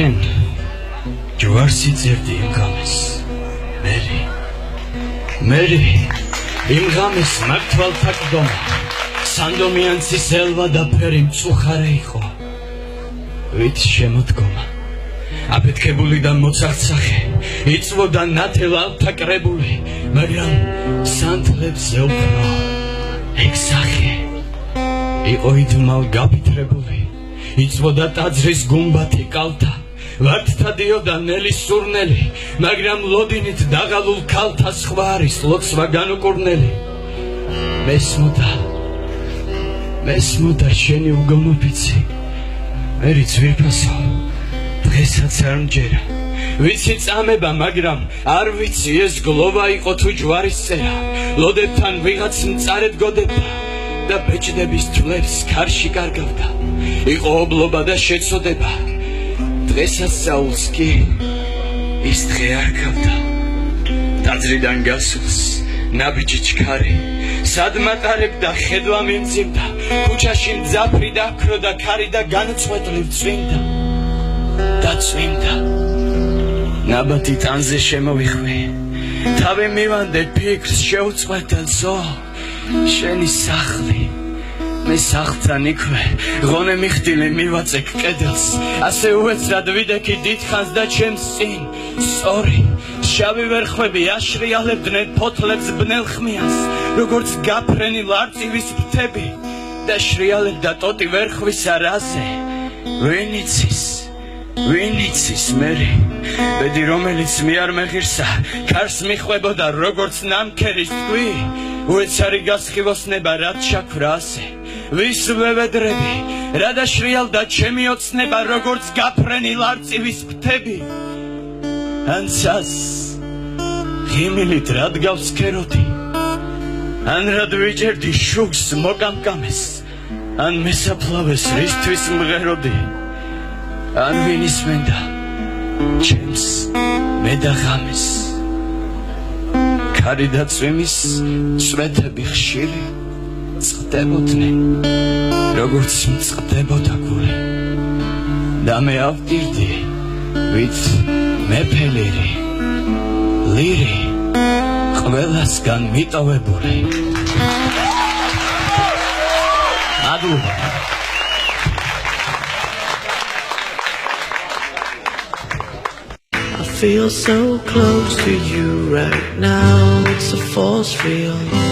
შენ ჯვარს იწერდი იმ ღამეს მერი იმ ღამეს მართვალთა ყდომა სანდომიანცის ელვა და ფერი მწუხარე იყო ვით შემოდგომა აფეთქებული და მოცარცახე იწვოდა ნათელ ალთა კრებული მაგრამ სანთლებზე უფრო ეგსახე იყო იდმალ გაფითრებული იწვოდა ტაძრის გუმბათი კალთა ვარდთა დიოდა ნელი სურნელი მაგრამ ლოდინით დაღალულ ქალთა სხვა არის ლოცვა განუკურნელი მესმოდა შენი უგონოფიცი მერი ძვირფასო დღესაც არ მჯერა ვიცი წამება მაგრამ არ ვიცი ეს გლოვა იყო თუ ჯვარის წერა ლოდებთან ვიღაც მწარედ გოდებდა და ბეჭდების თვლებს ქარში კარგავდა იყო ობლობა და შეწოდება დღესაც საულს კი ის დღე არ გავდა ტაძრიდან გასულს ნაბიჯი ჩქარი სად მატარებდა ხედვა მიმძიმდა ქუჩაში მძაფრი დაქრო და ქარი და განწყვეტლივ წვიმდა ნაბათი ტანზე შემოვიხვე თავი მივანდე ფიქრს შეუწყვეტელ ზო შენი სახლი მე სახლთან იქვე ღონე მიხდილი მივაწეკ კედელს ასე უეცრად ვიდექი დიდხანს და ჩემს წინ სწორი შავი ვერხვები აშრიალებდნენ ფოთლებს ბნელ ხმიანს როგორც გაფრენილ არწივის ფრთები და შრიალებდა ტოტი ვერხვის არაზე ვინ იცის მერი ბედი რომელიც მე არ მეღირსა ქარს მიხვებოდა როგორც ნამქერის თქვი უეცარი გასხივოსნება რაც შაქვრა ასე ვის ვევედრები რა დაშრიალდა ჩემი ოცნება როგორც გაფრენილ არწივის ფრთები ან ცას ღიმილით რად გავსქეროდი ან რად ვიჭერდი შუგს მოკამკამეს ან მესაფლავეს რისთვის მღეროდი ან ვინ ისმენდა ჩემს მე და ღამეს ქარი და წვიმის წვეთები ხშირი წყდებოდნენ როგორც მწყდებოდა გული და მე ავტირდი ვით მეფელირი ლირი ყველასგან მიტოვებული მადლობა I feel so close to you right now, it's a force field